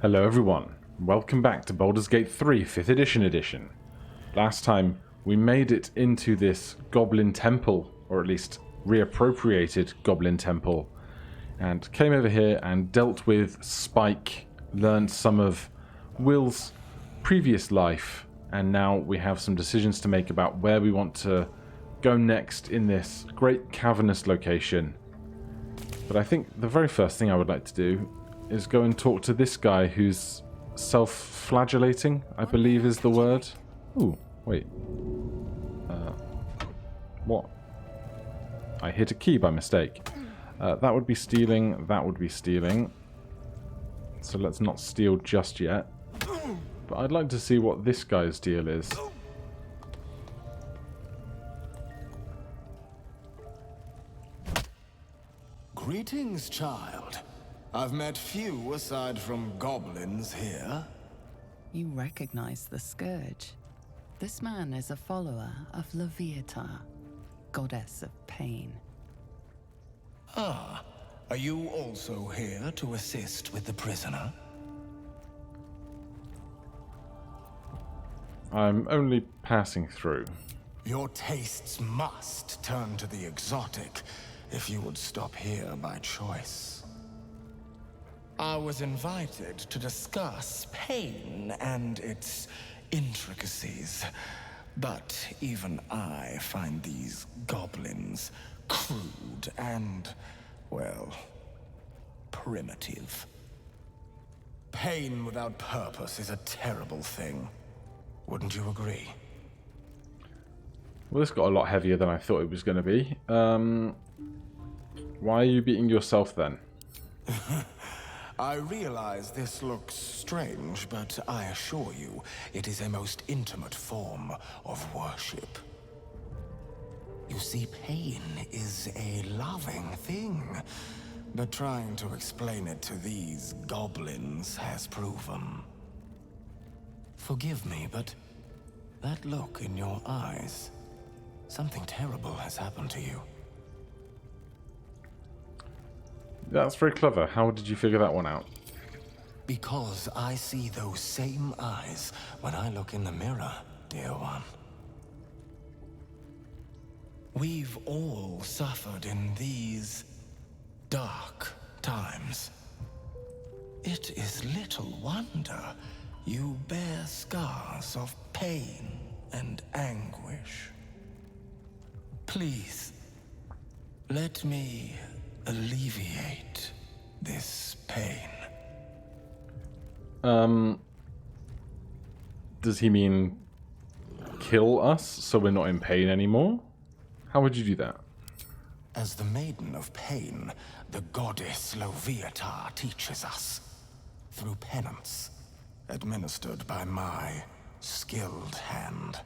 Hello everyone, welcome back to Baldur's Gate 3 5th edition. Last time we made it into this goblin temple, or at least reappropriated goblin temple, and came over here and dealt with Spike, learned some of Wyll's previous life, and now we have some decisions to make about where we want to go next in this great cavernous location. But I think the very first thing I would like to do is go and talk to this guy who's self-flagellating, I believe is the word. Ooh, wait. What? I hit a key by mistake. That would be stealing, that would be stealing. So let's not steal just yet. But I'd like to see what this guy's deal is. Greetings, child. I've met few aside from goblins here. You recognize the Scourge. This man is a follower of Revivify, goddess of pain. Ah, are you also here to assist with the prisoner? I'm only passing through. Your tastes must turn to the exotic if you would stop here by choice. I was invited to discuss pain and its intricacies, but even I find these goblins crude and, well, primitive. Pain without purpose is a terrible thing. Wouldn't you agree? Well, this got a lot heavier than I thought it was going to be. Why are you beating yourself then? I realize this looks strange, but I assure you, it is a most intimate form of worship. You see, pain is a loving thing, but trying to explain it to these goblins has proven. Forgive me, but that look in your eyes, something terrible has happened to you. That's very clever. How did you figure that one out? Because I see those same eyes when I look in the mirror, dear one. We've all suffered in these dark times. It is little wonder you bear scars of pain and anguish. Please, let me alleviate this pain. Does he mean kill us so we're not in pain anymore? How would you do that? As the Maiden of Pain, the goddess Revivify teaches us. Through penance, administered by my skilled hand.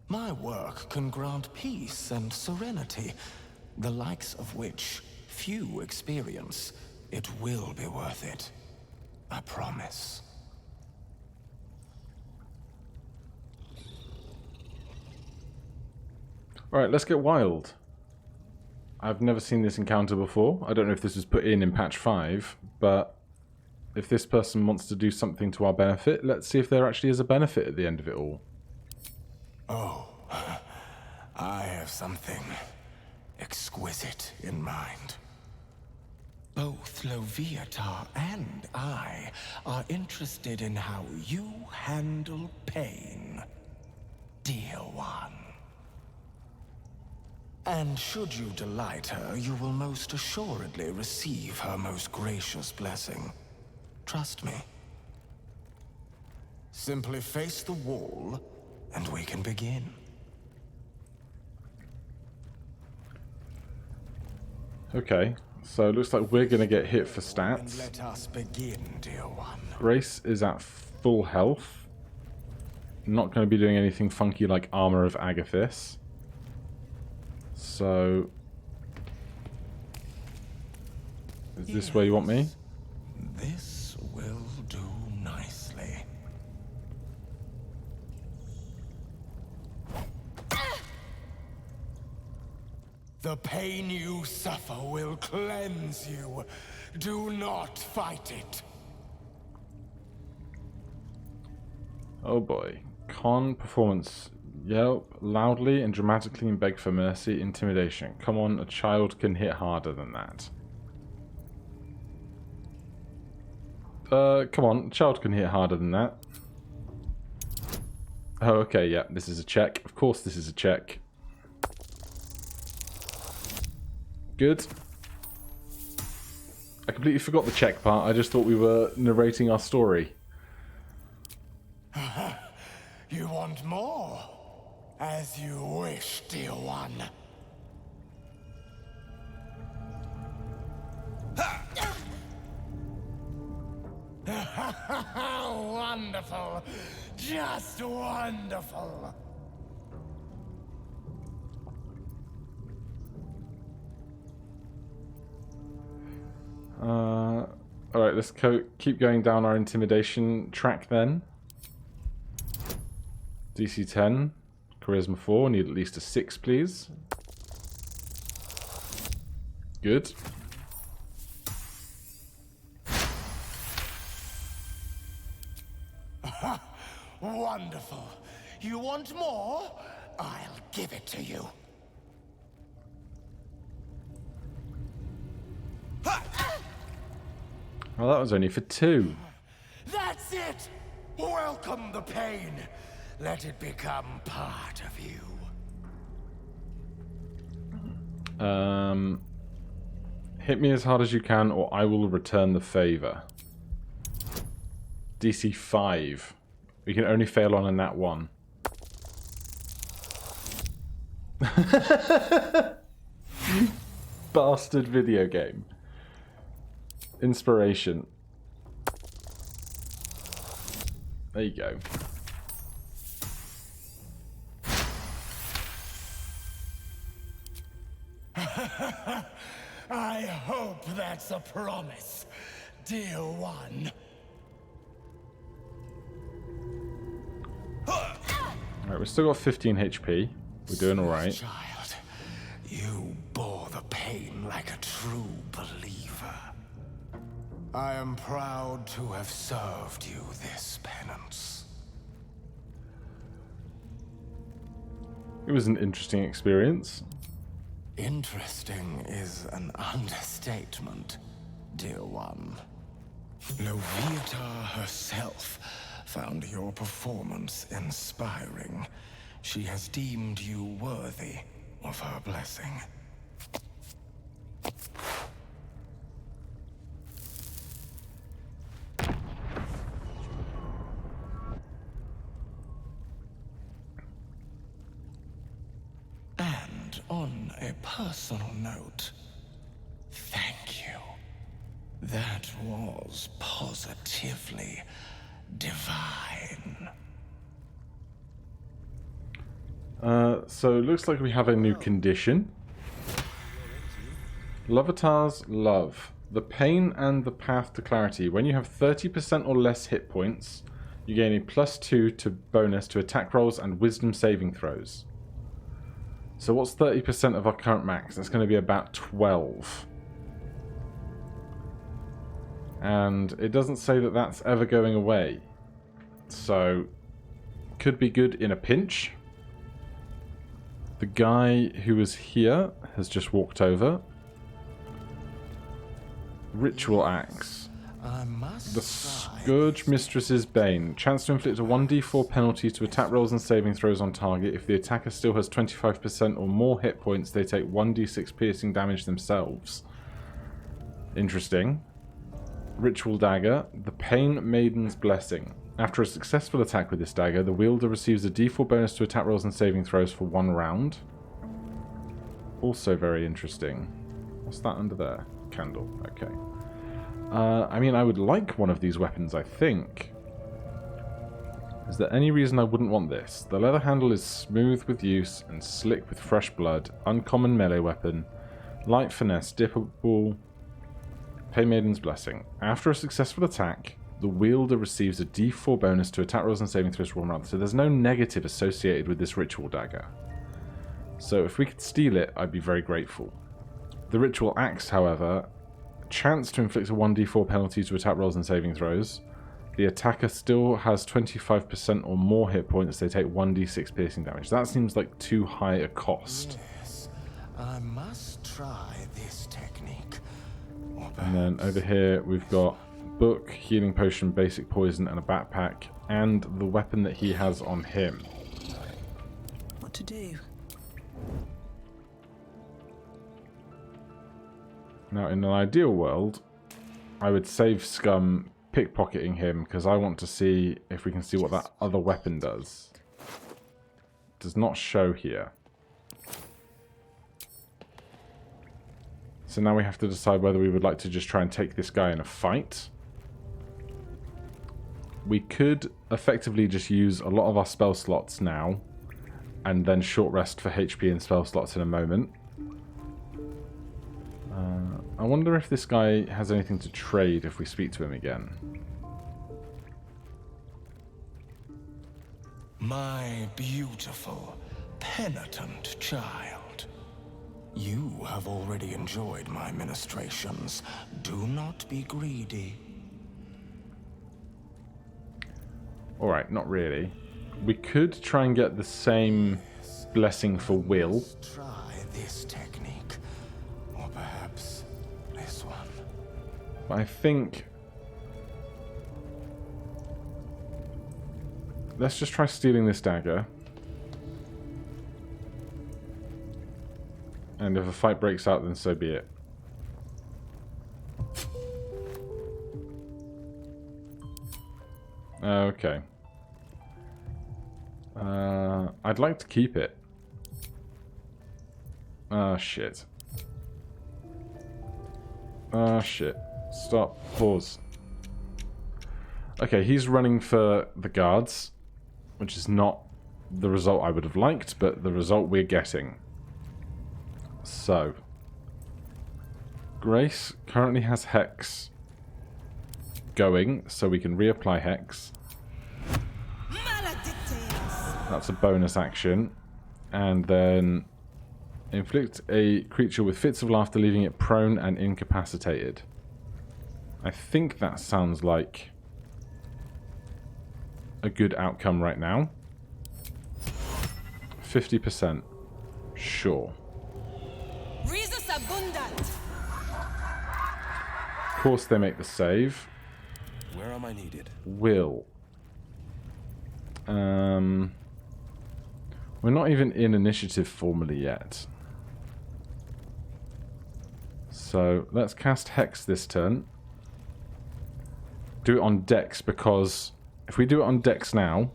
My work can grant peace and serenity, the likes of which few experience. It will be worth it. I promise. Alright, let's get wild. I've never seen this encounter before. I don't know if this was put in patch 5, but if this person wants to do something to our benefit, let's see if there actually is a benefit at the end of it all. Oh, I have something exquisite in mind. Both Revivify and I are interested in how you handle pain, dear one. And should you delight her, you will most assuredly receive her most gracious blessing. Trust me. Simply face the wall, and we can begin. Okay, so it looks like we're going to get hit for And stats. let us begin, dear one. Grace is at full health. Not going to be doing anything funky like Armor of Agathis. So, is this where you want me? This will do nicely. The pain you suffer will cleanse you. Do not fight it. Oh boy. Con performance. Yelp loudly and dramatically and beg for mercy. Intimidation. Come on, a child can hit harder than that. Come on, a child can hit harder than that. Oh, okay, yeah, this is a check. Of course this is a check. Good. I completely forgot the check part. I just thought we were narrating our story. You want more? As you wish, dear one. Wonderful. Just wonderful. Alright, let's keep going down our intimidation track then. DC 10, Charisma 4, need at least a 6 please. Good. Wonderful. You want more? I'll give it to you. Well, that was only for 2. That's it! Welcome the pain. Let it become part of you. Hit me as hard as you can or I will return the favor. DC 5. We can only fail on a nat 1. Bastard video game. Inspiration. There you go. I hope that's a promise, dear one. Alright, we've still got 15 HP. We're doing alright. Child, you bore the pain like a true believer. I am proud to have served you this penance. It was an interesting experience. Interesting is an understatement, dear one. Lovita herself found your performance inspiring. She has deemed you worthy of her blessing. And on a personal note, thank you. That was positively divine. So it looks like we have a new condition. Lovitar's Love. The pain and the path to clarity. When you have 30% or less hit points, you gain a +2 to bonus to attack rolls and wisdom saving throws. So what's 30% of our current max? That's going to be about 12. And it doesn't say that that's ever going away. So, could be good in a pinch. The guy who was here has just walked over. Ritual Axe. The Scourge Mistress's Bane. Chance to inflict a 1d4 penalty to attack rolls and saving throws on target. If the attacker still has 25% or more hit points, they take 1d6 piercing damage themselves. Interesting. Ritual Dagger. The Pain Maiden's Blessing. After a successful attack with this dagger, the wielder receives a d4 bonus to attack rolls and saving throws for 1 round. Also very interesting. What's that under there? Candle. Okay. I mean, I would like one of these weapons, I think. Is there any reason I wouldn't want this? The leather handle is smooth with use and slick with fresh blood. Uncommon melee weapon. Light finesse, dippable. Pay Maiden's Blessing. After a successful attack, the wielder receives a d4 bonus to attack rolls and saving throws for 1 round. So there's no negative associated with this ritual dagger. So if we could steal it, I'd be very grateful. The ritual axe, however, chance to inflict a 1d4 penalty to attack rolls and saving throws. The attacker still has 25% or more hit points. They take 1d6 piercing damage. That seems like too high a cost. Yes, I must try this technique. And then over here we've got book, healing potion, basic poison, and a backpack, and the weapon that he has on him. What to do? Now, in an ideal world, I would save Scum pickpocketing him because I want to see if we can see what that other weapon does. Does not show here. So now we have to decide whether we would like to just try and take this guy in a fight. We could effectively just use a lot of our spell slots now and then short rest for HP and spell slots in a moment. I wonder if this guy has anything to trade if we speak to him again. My beautiful, penitent child. You have already enjoyed my ministrations. Do not be greedy. Alright, not really. We could try and get the same blessing for Wyll. Try this technique. Or perhaps this one. But I think... let's just try stealing this dagger. And if a fight breaks out, then so be it. Okay. I'd like to keep it. Ah, shit. Ah, shit. Stop. Pause. Okay, he's running for the guards, which is not the result I would have liked, but the result we're getting. So, Grace currently has Hex going, so we can reapply Hex. That's a bonus action. And then inflict a creature with fits of laughter, leaving it prone and incapacitated. I think that sounds like a good outcome right now. 50%. Sure. Of course they make the save. Where am I needed? Wyll. We're not even in initiative formally yet. So let's cast Hex this turn. Do it on Dex, because if we do it on Dex now,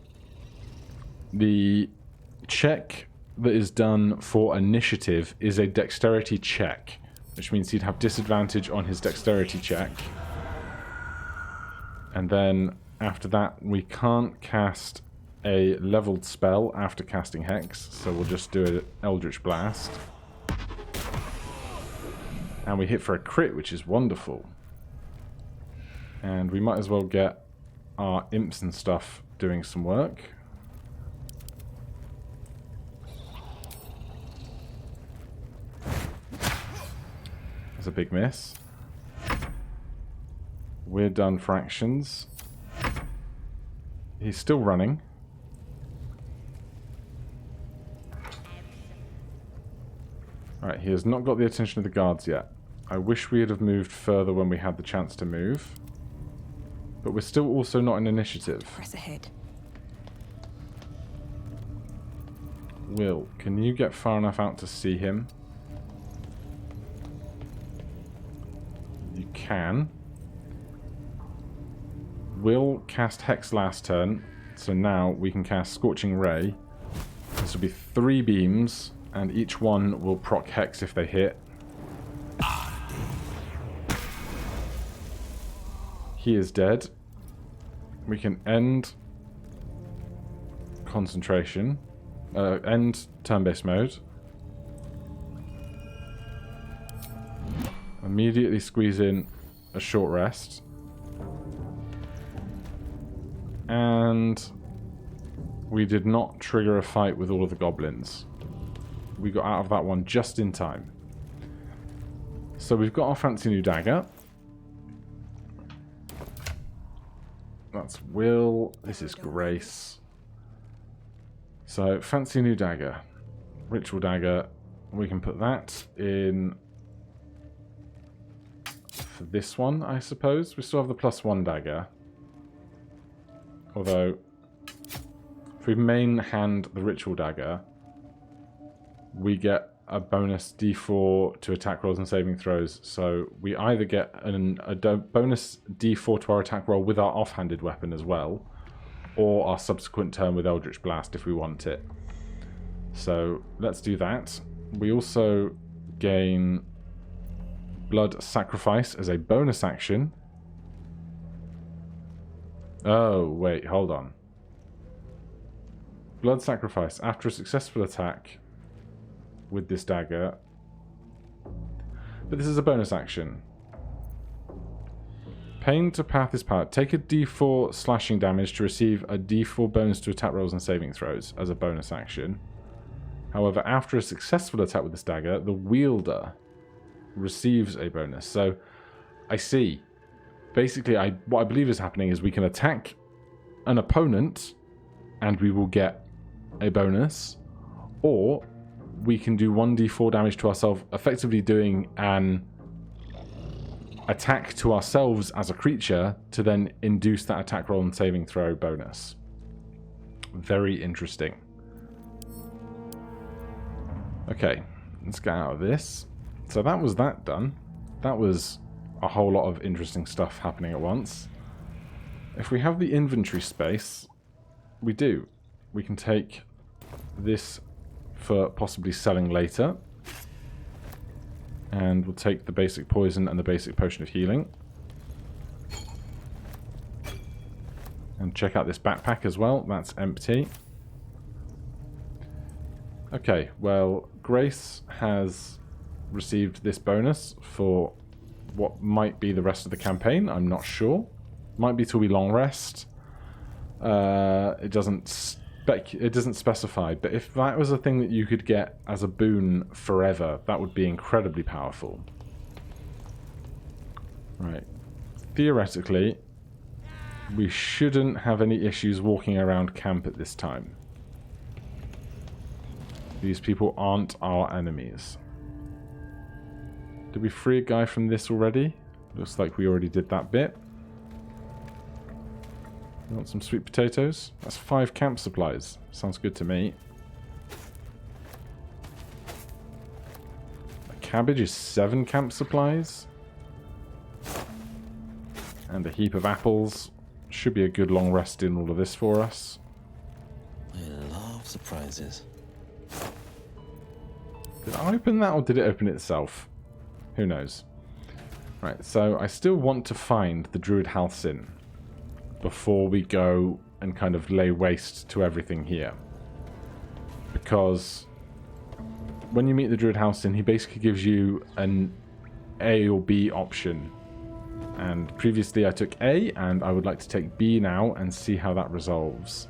the check that is done for initiative is a dexterity check, which means he'd have disadvantage on his dexterity check. And then after that, we can't cast a leveled spell after casting Hex, so we'll just do an Eldritch Blast. And we hit for a crit, which is wonderful. And we might as well get our imps and stuff doing some work. That's a big miss. We're done for actions. He's still running. Alright, he has not got the attention of the guards yet. I wish we would have moved further when we had the chance to move. But we're still also not in initiative. Press ahead. Wyll, can you get far enough out to see him? You can. Wyll cast Hex last turn, so now we can cast Scorching Ray. This will be 3 beams, and each one will proc Hex if they hit. He is dead. We can end concentration. End turn-based mode. Immediately squeeze in a short rest. And we did not trigger a fight with all of the goblins. We got out of that one just in time. So we've got our fancy new dagger. That's Wyll. This is Grace. So, fancy new dagger. Ritual dagger. We can put that in for this one, I suppose. We still have the +1 dagger. Although, if we main hand the ritual dagger, we get a bonus d4 to attack rolls and saving throws. So we either get a bonus d4 to our attack roll with our offhanded weapon as well, or our subsequent turn with Eldritch Blast if we want it. So let's do that. We also gain Blood Sacrifice as a bonus action. Oh, wait, hold on. Blood Sacrifice. After a successful attack with this dagger. But this is a bonus action. Pain to path is powered. Take a d4 slashing damage to receive a d4 bonus to attack rolls and saving throws as a bonus action. However, after a successful attack with this dagger, the wielder receives a bonus. So, I see. Basically, what I believe is happening is we can attack an opponent and we will get a bonus, or we can do 1d4 damage to ourselves, effectively doing an attack to ourselves as a creature to then induce that attack roll and saving throw bonus. Very interesting. Okay, let's get out of this. So that was that done. That was a whole lot of interesting stuff happening at once. If we have the inventory space, we do. We can take this for possibly selling later. And we'll take the basic poison and the basic potion of healing. And check out this backpack as well. That's empty. Okay, well, Grace has received this bonus for what might be the rest of the campaign. I'm not sure. Might be till we long rest. It doesn't specify, but if that was a thing that you could get as a boon forever, that would be incredibly powerful. Right. Theoretically, we shouldn't have any issues walking around camp at this time. These people aren't our enemies. Did we free a guy from this already? Looks like we already did that bit. You want some sweet potatoes? That's 5 camp supplies. Sounds good to me. A cabbage is 7 camp supplies. And a heap of apples. Should be a good long rest in all of this for us. I love surprises. Did I open that or did it open itself? Who knows? Right, so I still want to find the Druid Halcyon before we go and kind of lay waste to everything here. Because when you meet the Druid Halcyon, he basically gives you an A or B option. And previously I took A, and I would like to take B now and see how that resolves.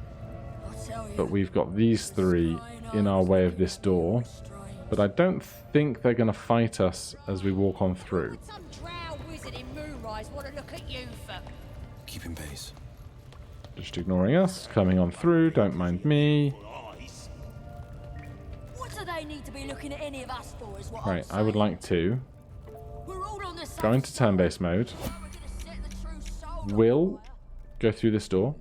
But we've got these 3 in our way of this door. But I don't think they're going to fight us as we walk on through. Some drow wizard in Moonrise want to look at you for. Keeping pace. Just ignoring us, coming on through, don't mind me. What do they need to be looking at any of us for? Is what Right, I'm I would saying. like to We're all on the same go into turn-based mode. side. We're gonna set the true soul on Wyll fire. go through this door.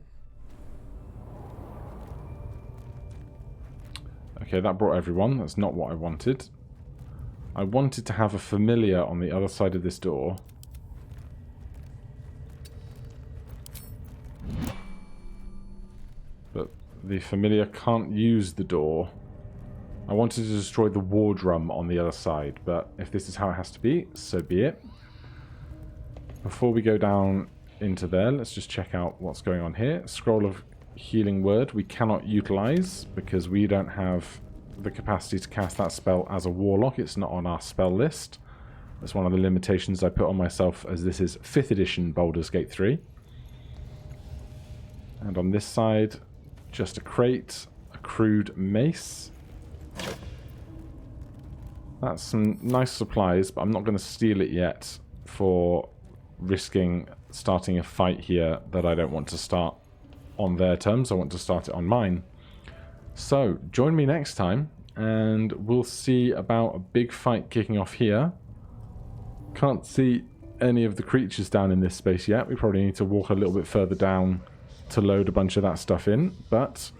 Okay, that brought everyone. That's not what I wanted. I wanted to have a familiar on the other side of this door. But the familiar can't use the door. I wanted to destroy the war drum on the other side, but if this is how it has to be, so be it. Before we go down into there, let's just check out what's going on here. Scroll of Healing Word we cannot utilize because we don't have the capacity to cast that spell as a warlock. It's not on our spell list. That's one of the limitations I put on myself, as this is 5th edition Baldur's Gate 3. And on this side, just a crate, a crude mace. That's some nice supplies, but I'm not going to steal it yet for risking starting a fight here that I don't want to start on their terms. I want to start it on mine. So, join me next time, and we'll see about a big fight kicking off here. Can't see any of the creatures down in this space yet. We probably need to walk a little bit further down to load a bunch of that stuff in, but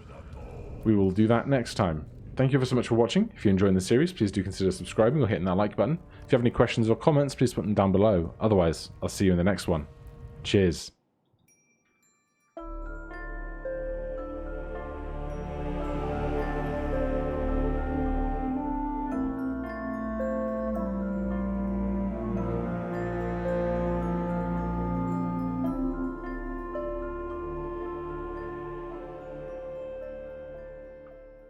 we will do that next time. Thank you ever so much for watching. If you're enjoying the series, please do consider subscribing or hitting that like button. If you have any questions or comments, please put them down below. Otherwise, I'll see you in the next one. Cheers.